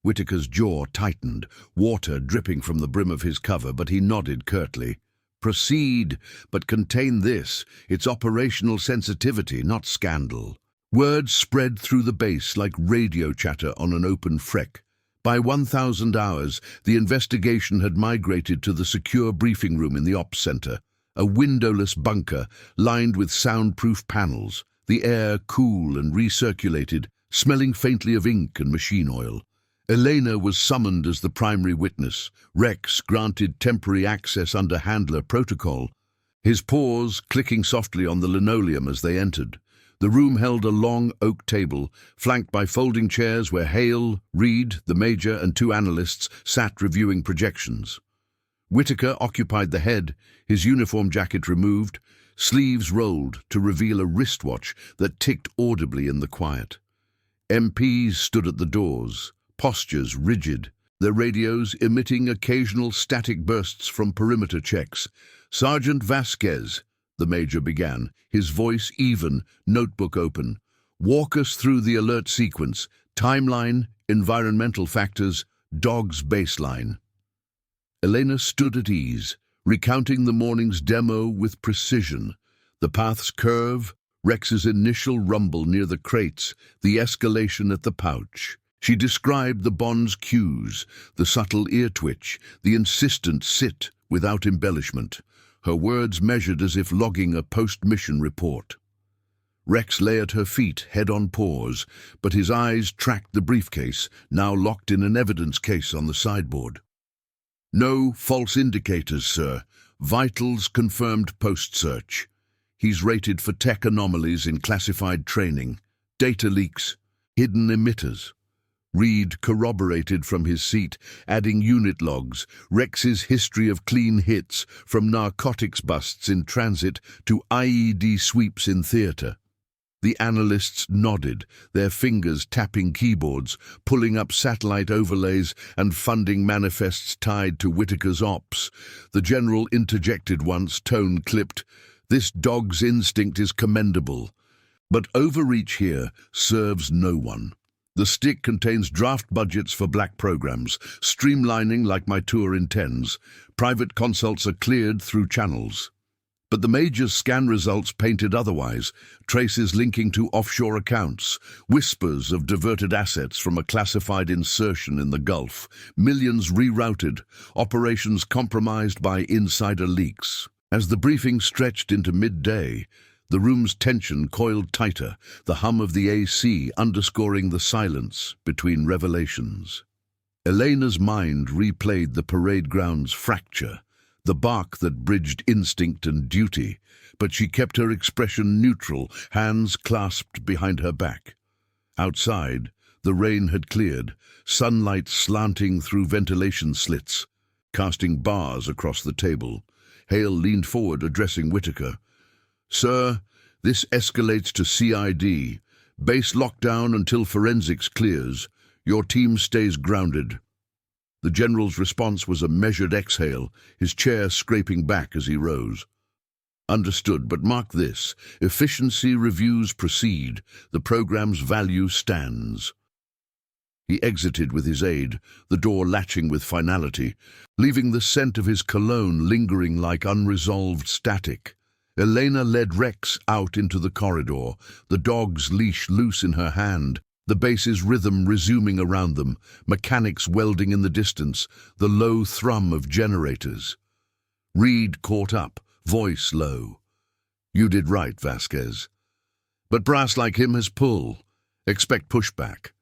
[SPEAKER 1] Whitaker's jaw tightened, water dripping from the brim of his cover, but he nodded curtly. Proceed, but contain this. It's operational sensitivity, not scandal. Words spread through the base like radio chatter on an open freck. By 1,000 hours, the investigation had migrated to the secure briefing room in the ops center, a windowless bunker lined with soundproof panels, the air cool and recirculated, smelling faintly of ink and machine oil. Elena was summoned as the primary witness. Rex granted temporary access under handler protocol, his paws clicking softly on the linoleum as they entered. The room held a long oak table, flanked by folding chairs where Hale, Reed, the major, and two analysts sat reviewing projections. Whitaker occupied the head, his uniform jacket removed, sleeves rolled to reveal a wristwatch that ticked audibly in the quiet. MPs stood at the doors, postures rigid, their radios emitting occasional static bursts from perimeter checks. Sergeant Vasquez, the major began, his voice even, notebook open. Walk us through the alert sequence, timeline, environmental factors, dog's baseline. Elena stood at ease, recounting the morning's demo with precision. The path's curve, Rex's initial rumble near the crates, the escalation at the pouch. She described the bond's cues, the subtle ear twitch, the insistent sit without embellishment. Her words measured as if logging a post-mission report. Rex lay at her feet, head on paws, but his eyes tracked the briefcase, now locked in an evidence case on the sideboard. No false indicators, sir. Vitals confirmed post-search. He's rated for tech anomalies in classified training, data leaks, hidden emitters. Reed corroborated from his seat, adding unit logs, Rex's history of clean hits, from narcotics busts in transit to IED sweeps in theater. The analysts nodded, their fingers tapping keyboards, pulling up satellite overlays and funding manifests tied to Whitaker's ops. The general interjected once, tone clipped, "This dog's instinct is commendable, but overreach here serves no one. The stick contains draft budgets for black programs, streamlining like my tour intends. Private consults are cleared through channels." But the major's scan results painted otherwise, traces linking to offshore accounts, whispers of diverted assets from a classified insertion in the Gulf, millions rerouted, operations compromised by insider leaks. As the briefing stretched into midday, the room's tension coiled tighter, the hum of the AC underscoring the silence between revelations. Elena's mind replayed the parade ground's fracture, the bark that bridged instinct and duty, but she kept her expression neutral, hands clasped behind her back. Outside, the rain had cleared, sunlight slanting through ventilation slits, casting bars across the table. Hale leaned forward, addressing Whitaker. "Sir, this escalates to CID. Base lockdown until forensics clears. Your team stays grounded." The general's response was a measured exhale, his chair scraping back as he rose. "Understood, but mark this. Efficiency reviews proceed. The program's value stands." He exited with his aide, the door latching with finality, leaving the scent of his cologne lingering like unresolved static. Elena led Rex out into the corridor, the dog's leash loose in her hand, the base's rhythm resuming around them, mechanics welding in the distance, the low thrum of generators. Reed caught up, voice low. "You did right, Vasquez. But brass like him has pull. Expect pushback."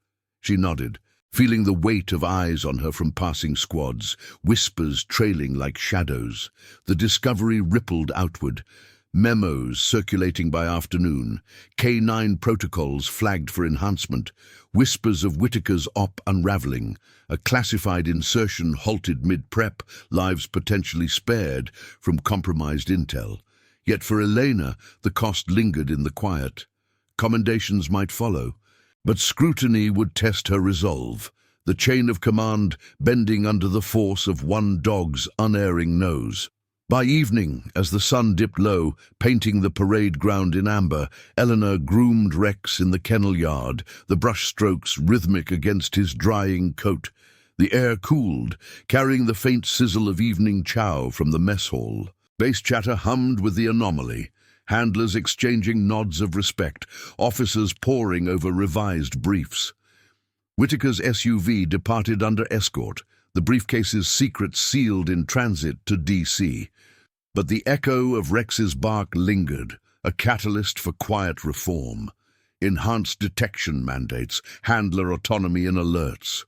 [SPEAKER 1] She nodded, feeling the weight of eyes on her from passing squads, whispers trailing like shadows. The discovery rippled outward, memos circulating by afternoon, K-9 protocols flagged for enhancement, whispers of Whitaker's op unraveling, a classified insertion halted mid-prep, lives potentially spared from compromised intel. Yet for Elena, the cost lingered in the quiet. Commendations might follow, but scrutiny would test her resolve, the chain of command bending under the force of one dog's unerring nose. By evening, as the sun dipped low, painting the parade ground in amber, Eleanor groomed Rex in the kennel yard, the brushstrokes rhythmic against his drying coat. The air cooled, carrying the faint sizzle of evening chow from the mess hall. Base chatter hummed with the anomaly, handlers exchanging nods of respect, officers poring over revised briefs. Whitaker's SUV departed under escort, the briefcase's secrets sealed in transit to D.C. But the echo of Rex's bark lingered, a catalyst for quiet reform. Enhanced detection mandates, handler autonomy in alerts.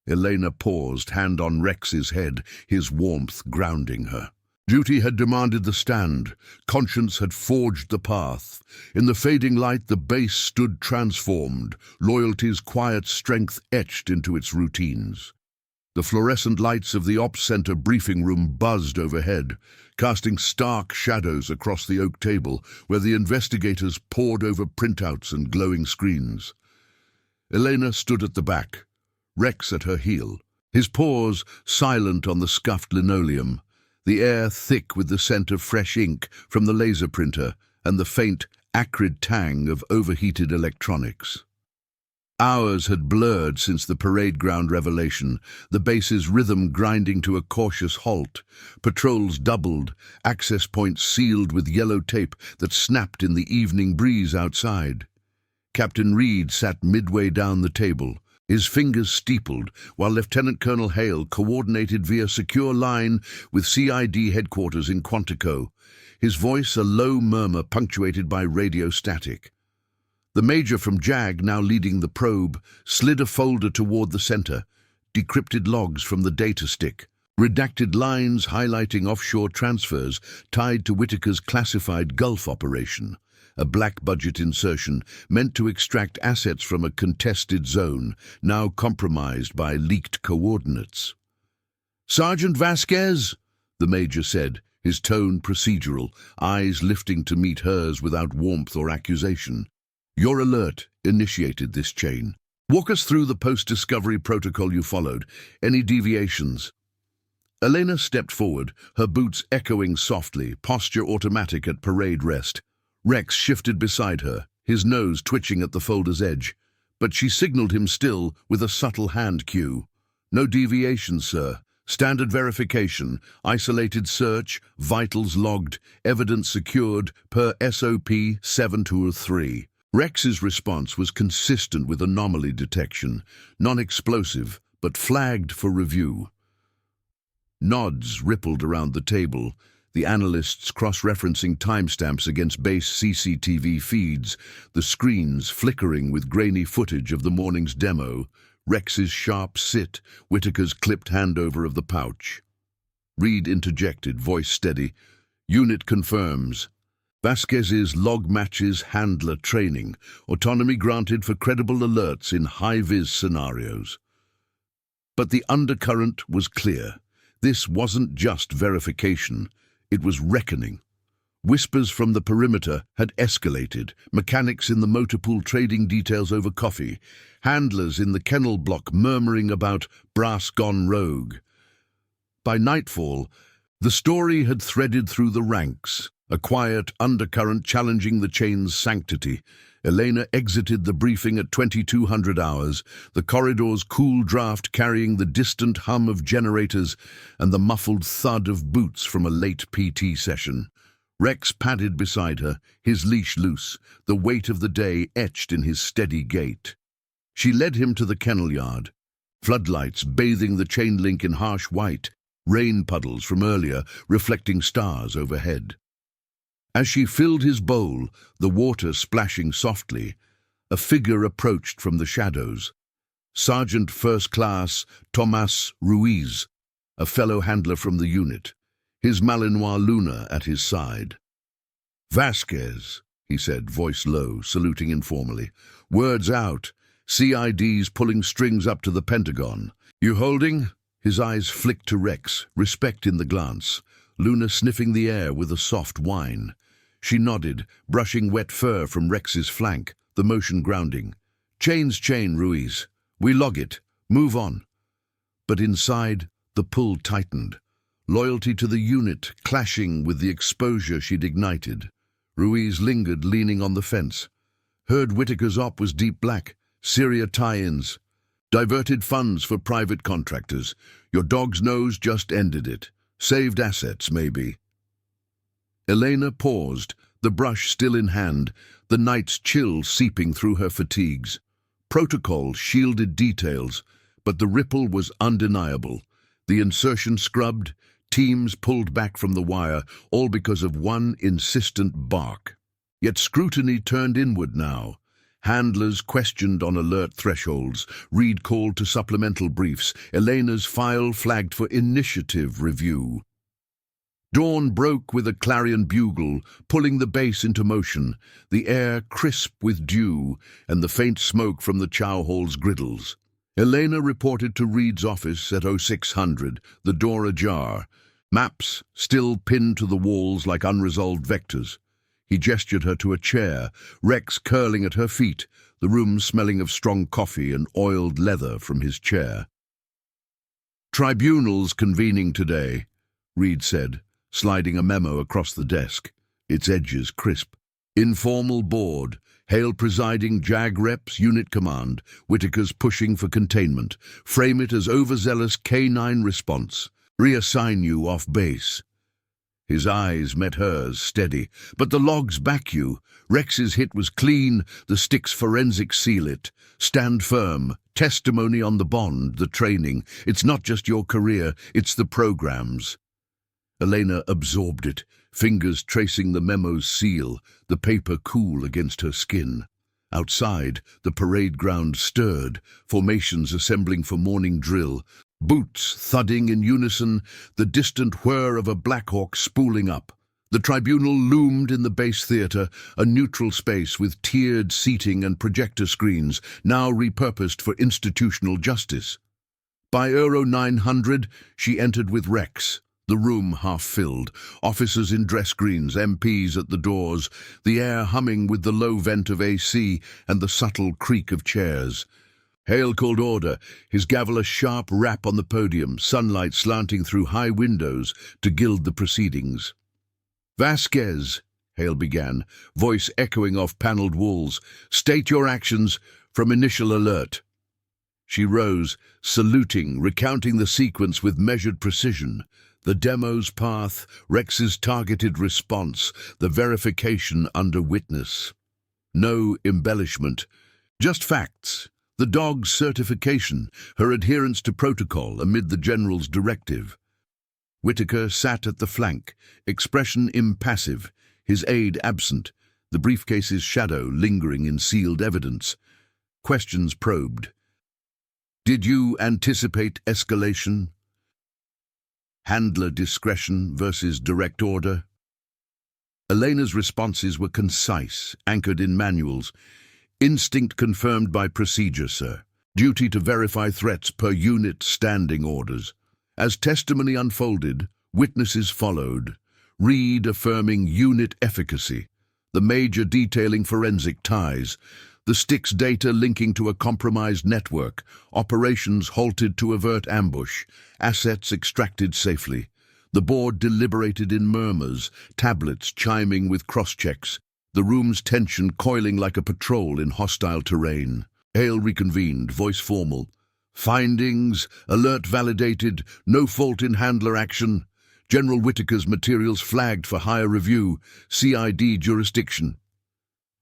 [SPEAKER 1] Elena paused, hand on Rex's head, his warmth grounding her. Duty had demanded the stand. Conscience had forged the path. In the fading light, the base stood transformed, loyalty's quiet strength etched into its routines. The fluorescent lights of the ops center briefing room buzzed overhead, casting stark shadows across the oak table where the investigators pored over printouts and glowing screens. Elena stood at the back, Rex at her heel, his paws silent on the scuffed linoleum, the air thick with the scent of fresh ink from the laser printer and the faint, acrid tang of overheated electronics. Hours had blurred since the parade ground revelation, the base's rhythm grinding to a cautious halt. Patrols doubled, access points sealed with yellow tape that snapped in the evening breeze outside. Captain Reed sat midway down the table, his fingers steepled, while Lieutenant Colonel Hale coordinated via secure line with CID headquarters in Quantico, his voice a low murmur punctuated by radio static. The major from JAG, now leading the probe, slid a folder toward the center, decrypted logs from the data stick, redacted lines highlighting offshore transfers tied to Whitaker's classified Gulf operation, a black budget insertion meant to extract assets from a contested zone, now compromised by leaked coordinates. "Sergeant Vasquez," the major said, his tone procedural, eyes lifting to meet hers without warmth or accusation. "Your alert initiated this chain. Walk us through the post-discovery protocol you followed. Any deviations?" Elena stepped forward, her boots echoing softly, posture automatic at parade rest. Rex shifted beside her, his nose twitching at the folder's edge, but she signaled him still with a subtle hand cue. "No deviations, sir. Standard verification, isolated search, vitals logged, evidence secured per SOP 723. Rex's response was consistent with anomaly detection, non-explosive, but flagged for review. Nods rippled around the table, the analysts cross-referencing timestamps against base CCTV feeds, the screens flickering with grainy footage of the morning's demo, Rex's sharp sit, Whitaker's clipped handover of the pouch. Reed interjected, voice steady. "Unit confirms. Vasquez's log matches handler training, autonomy granted for credible alerts in high-vis scenarios." But the undercurrent was clear. This wasn't just verification, it was reckoning. Whispers from the perimeter had escalated, mechanics in the motor pool trading details over coffee, handlers in the kennel block murmuring about brass gone rogue. By nightfall, the story had threaded through the ranks, a quiet undercurrent challenging the chain's sanctity. Elena exited the briefing at 2200 hours, the corridor's cool draft carrying the distant hum of generators and the muffled thud of boots from a late PT session. Rex padded beside her, his leash loose, the weight of the day etched in his steady gait. She led him to the kennel yard, floodlights bathing the chain link in harsh white, rain puddles from earlier reflecting stars overhead. As she filled his bowl, the water splashing softly, a figure approached from the shadows, Sergeant First Class Tomas Ruiz, a fellow handler from the unit, his Malinois Luna at his side. "Vasquez," he said, voice low, saluting informally. "Words out. CID's pulling strings up to the Pentagon. You holding?" His eyes flicked to Rex, respect in the glance. Luna sniffing the air with a soft whine. She nodded, brushing wet fur from Rex's flank, the motion grounding. "Chain's chain, Ruiz. We log it. Move on." But inside, the pull tightened. Loyalty to the unit clashing with the exposure she'd ignited. Ruiz lingered, leaning on the fence. Heard Whitaker's op was deep black. Syria tie-ins. Diverted funds for private contractors. Your dog's nose just ended it. Saved assets, maybe. Elena paused, the brush still in hand, the night's chill seeping through her fatigues. Protocol shielded details, but the ripple was undeniable. The insertion scrubbed, teams pulled back from the wire, all because of one insistent bark. Yet scrutiny turned inward now. Handlers questioned on alert thresholds, Reed called to supplemental briefs, Elena's file flagged for initiative review. Dawn broke with a clarion bugle, pulling the base into motion, the air crisp with dew and the faint smoke from the chow hall's griddles. Elena reported to Reed's office at 0600, the door ajar, maps still pinned to the walls like unresolved vectors. He gestured her to a chair, Rex curling at her feet, the room smelling of strong coffee and oiled leather from his chair. "Tribunal's convening today," Reed said, sliding a memo across the desk, its edges crisp. "Informal board, Hale presiding, JAG reps, unit command, Whitaker's pushing for containment. Frame it as overzealous K-9 response. Reassign you off base." His eyes met hers, steady. "But the logs back you. Rex's hit was clean, the stick's forensic seal it. Stand firm. Testimony on the bond, the training. It's not just your career, it's the program's." Elena absorbed it, fingers tracing the memo's seal, the paper cool against her skin. Outside, the parade ground stirred, formations assembling for morning drill, boots thudding in unison, the distant whir of a Blackhawk spooling up. The tribunal loomed in the base theatre, a neutral space with tiered seating and projector screens, now repurposed for institutional justice. By Euro 900, she entered with Rex. The room half-filled, officers in dress greens, MPs at the doors, the air humming with the low vent of AC and the subtle creak of chairs. Hale called order, his gavel a sharp rap on the podium, sunlight slanting through high windows to gild the proceedings. "Vasquez," Hale began, voice echoing off panelled walls, "state your actions from initial alert." She rose, saluting, recounting the sequence with measured precision. The demo's path, Rex's targeted response, the verification under witness. No embellishment, just facts. The dog's certification, her adherence to protocol amid the general's directive. Whitaker sat at the flank, expression impassive, his aide absent, the briefcase's shadow lingering in sealed evidence. Questions probed. "Did you anticipate escalation?" Handler discretion versus direct order. Elena's responses were concise, anchored in manuals. "Instinct confirmed by procedure, sir. Duty to verify threats per unit standing orders." As testimony unfolded, witnesses followed. Reed affirming unit efficacy, the major detailing forensic ties, the stick's data linking to a compromised network, operations halted to avert ambush, assets extracted safely. The board deliberated in murmurs, tablets chiming with cross-checks, the room's tension coiling like a patrol in hostile terrain. Hale reconvened, voice formal. "Findings, alert validated, no fault in handler action. General Whitaker's materials flagged for higher review, CID jurisdiction."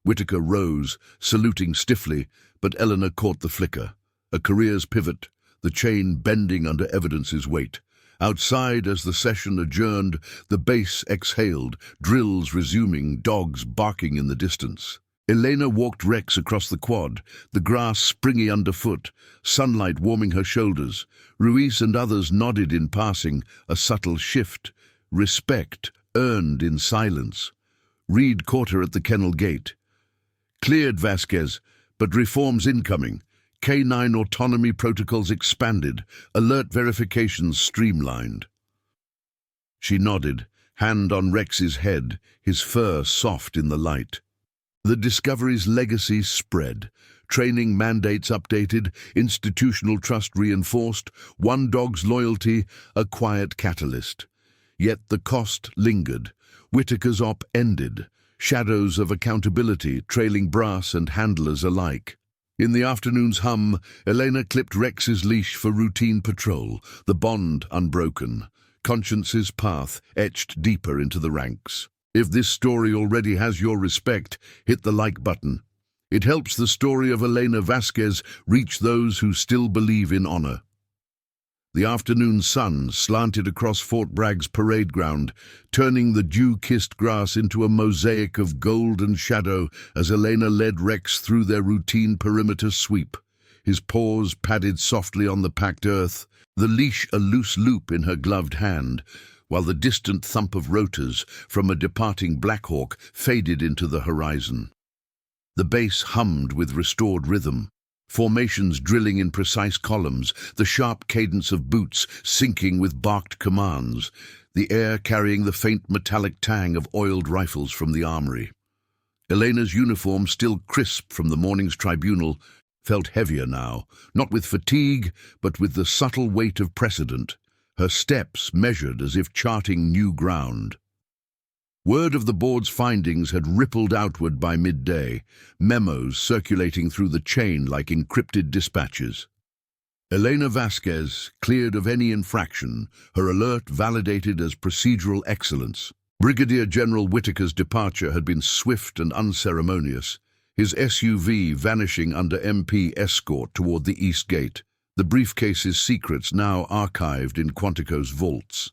[SPEAKER 1] Whitaker rose, saluting stiffly, but Eleanor caught the flicker. A career's pivot, the chain bending under evidence's weight. Outside, as the session adjourned, the base exhaled, drills resuming, dogs barking in the distance. Elena walked Rex across the quad, the grass springy underfoot, sunlight warming her shoulders. Ruiz and others nodded in passing, a subtle shift. Respect earned in silence. Reed caught her at the kennel gate. "Cleared, Vasquez, but reforms incoming. K-9 autonomy protocols expanded, alert verifications streamlined." She nodded, hand on Rex's head, his fur soft in the light. The Discovery's legacy spread. Training mandates updated, institutional trust reinforced, one dog's loyalty a quiet catalyst. Yet the cost lingered. Whitaker's op ended, shadows of accountability trailing brass and handlers alike. In the afternoon's hum, Elena clipped Rex's leash for routine patrol, the bond unbroken, conscience's path etched deeper into the ranks. If this story already has your respect, hit the like button. It helps the story of Elena Vasquez reach those who still believe in honor. The afternoon sun slanted across Fort Bragg's parade ground, turning the dew-kissed grass into a mosaic of gold and shadow as Elena led Rex through their routine perimeter sweep. His paws padded softly on the packed earth, the leash a loose loop in her gloved hand, while the distant thump of rotors from a departing Blackhawk faded into the horizon. The base hummed with restored rhythm, formations drilling in precise columns, the sharp cadence of boots syncing with barked commands, the air carrying the faint metallic tang of oiled rifles from the armory. Elena's uniform, still crisp from the morning's tribunal, felt heavier now, not with fatigue, but with the subtle weight of precedent, her steps measured as if charting new ground. Word of the board's findings had rippled outward by midday, memos circulating through the chain like encrypted dispatches. Elena Vasquez cleared of any infraction, her alert validated as procedural excellence. Brigadier General Whitaker's departure had been swift and unceremonious, his SUV vanishing under MP escort toward the east gate, the briefcase's secrets now archived in Quantico's vaults.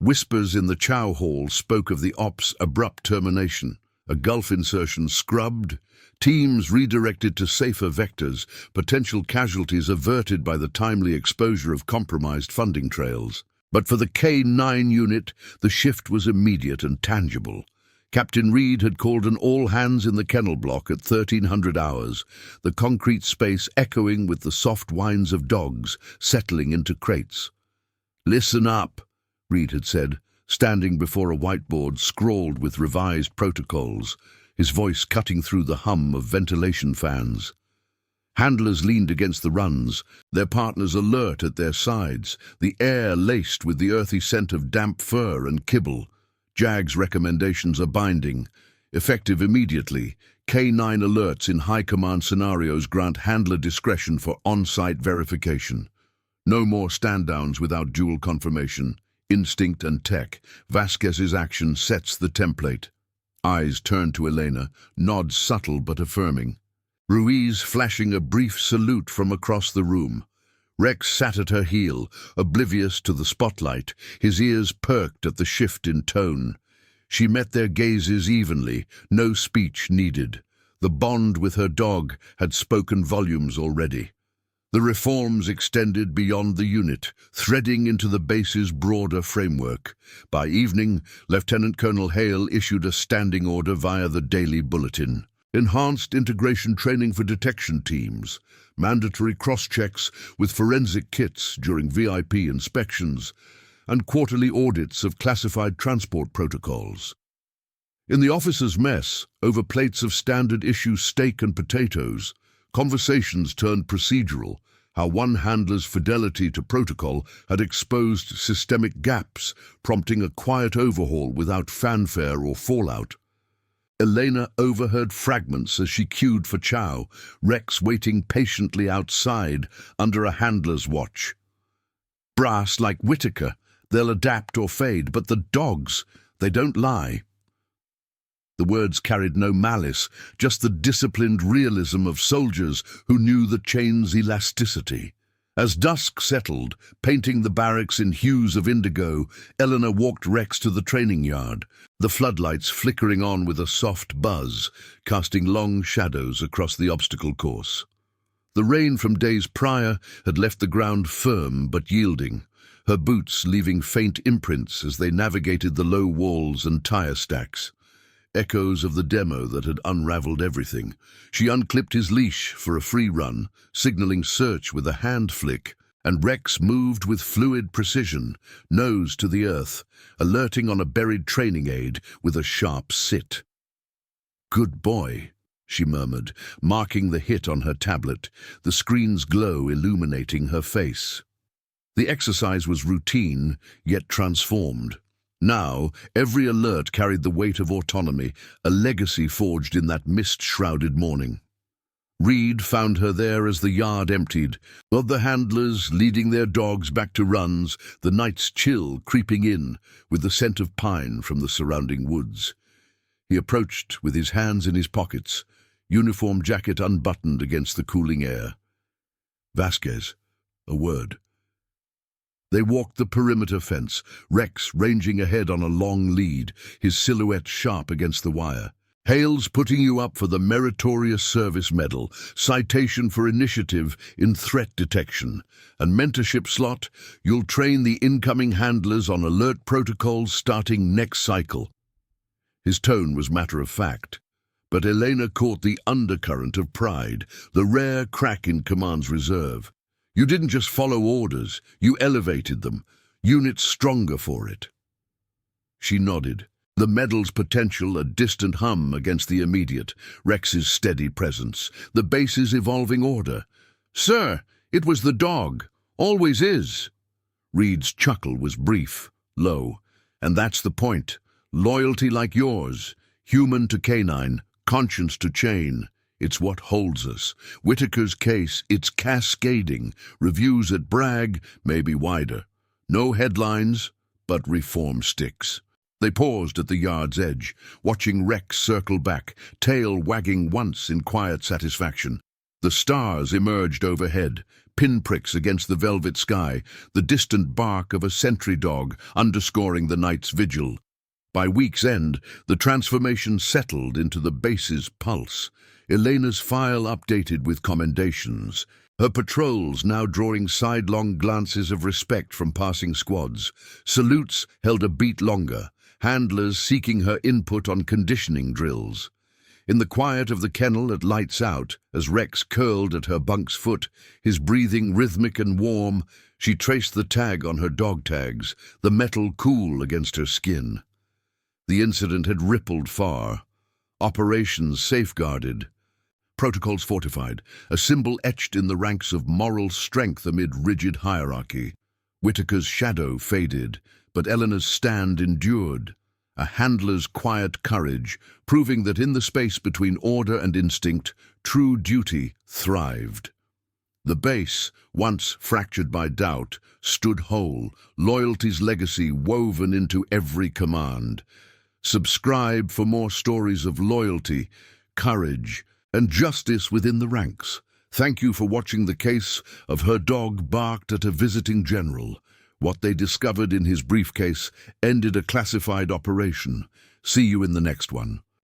[SPEAKER 1] Whispers in the chow hall spoke of the op's abrupt termination, a Gulf insertion scrubbed, teams redirected to safer vectors, potential casualties averted by the timely exposure of compromised funding trails. But for the K-9 unit, the shift was immediate and tangible. Captain Reed had called an all-hands in the kennel block at 1300 hours, the concrete space echoing with the soft whines of dogs settling into crates. "Listen up," Reed had said, standing before a whiteboard scrawled with revised protocols, his voice cutting through the hum of ventilation fans. Handlers leaned against the runs, their partners alert at their sides, the air laced with the earthy scent of damp fur and kibble. JAG's recommendations are binding. Effective immediately, K-9 alerts in high-command scenarios grant handler discretion for on-site verification. No more stand-downs without dual confirmation. Instinct and tech, Vasquez's action sets the template. Eyes turn to Elena, nods subtle but affirming. Ruiz flashing a brief salute from across the room. Rex sat at her heel, oblivious to the spotlight, his ears perked at the shift in tone. She met their gazes evenly, no speech needed. The bond with her dog had spoken volumes already. The reforms extended beyond the unit, threading into the base's broader framework. By evening, Lieutenant Colonel Hale issued a standing order via the daily bulletin. Enhanced integration training for detection teams, mandatory cross-checks with forensic kits during VIP inspections, and quarterly audits of classified transport protocols. In the officers' mess, over plates of standard-issue steak and potatoes, conversations turned procedural, how one handler's fidelity to protocol had exposed systemic gaps, prompting a quiet overhaul without fanfare or fallout. Elena overheard fragments as she queued for chow, Rex waiting patiently outside under a handler's watch. Brass like Whitaker, they'll adapt or fade, but the dogs, they don't lie. The words carried no malice, just the disciplined realism of soldiers who knew the chain's elasticity. As dusk settled, painting the barracks in hues of indigo, Eleanor walked Rex to the training yard, the floodlights flickering on with a soft buzz, casting long shadows across the obstacle course. The rain from days prior had left the ground firm but yielding, her boots leaving faint imprints as they navigated the low walls and tire stacks. Echoes of the demo that had unraveled everything. She unclipped his leash for a free run, signaling search with a hand flick, and Rex moved with fluid precision, nose to the earth, alerting on a buried training aid with a sharp sit. "Good boy," she murmured, marking the hit on her tablet, the screen's glow illuminating her face. The exercise was routine, yet transformed. Now, every alert carried the weight of autonomy, a legacy forged in that mist-shrouded morning. Reed found her there as the yard emptied, other handlers leading their dogs back to runs, the night's chill creeping in with the scent of pine from the surrounding woods. He approached with his hands in his pockets, uniform jacket unbuttoned against the cooling air. "Vasquez," a word. They walked the perimeter fence, Rex ranging ahead on a long lead, his silhouette sharp against the wire. "Hale's putting you up for the Meritorious Service Medal, citation for initiative in threat detection, and mentorship slot. You'll train the incoming handlers on alert protocols starting next cycle." His tone was matter-of-fact, but Elena caught the undercurrent of pride, the rare crack in command's reserve. "You didn't just follow orders, you elevated them. Units stronger for it." She nodded, the medal's potential a distant hum against the immediate, Rex's steady presence, the base's evolving order. "Sir, it was the dog. Always is." Reed's chuckle was brief, low. "And that's the point. Loyalty like yours, human to canine, conscience to chain. It's what holds us. Whitaker's case, it's cascading. Reviews at Bragg, maybe wider. No headlines, but reform sticks." They paused at the yard's edge, watching Rex circle back, tail wagging once in quiet satisfaction. The stars emerged overhead, pinpricks against the velvet sky, the distant bark of a sentry dog underscoring the night's vigil. By week's end, the transformation settled into the base's pulse. Elena's file updated with commendations, her patrols now drawing sidelong glances of respect from passing squads. Salutes held a beat longer, handlers seeking her input on conditioning drills. In the quiet of the kennel at lights out, as Rex curled at her bunk's foot, his breathing rhythmic and warm, she traced the tag on her dog tags, the metal cool against her skin. The incident had rippled far. Operations safeguarded. Protocols fortified, a symbol etched in the ranks of moral strength amid rigid hierarchy. Whitaker's shadow faded, but Eleanor's stand endured, a handler's quiet courage, proving that in the space between order and instinct, true duty thrived. The base, once fractured by doubt, stood whole, loyalty's legacy woven into every command. Subscribe for more stories of loyalty, courage, and justice within the ranks. Thank you for watching the case of Her Dog Barked at a Visiting General. What they discovered in his briefcase ended a classified operation. See you in the next one.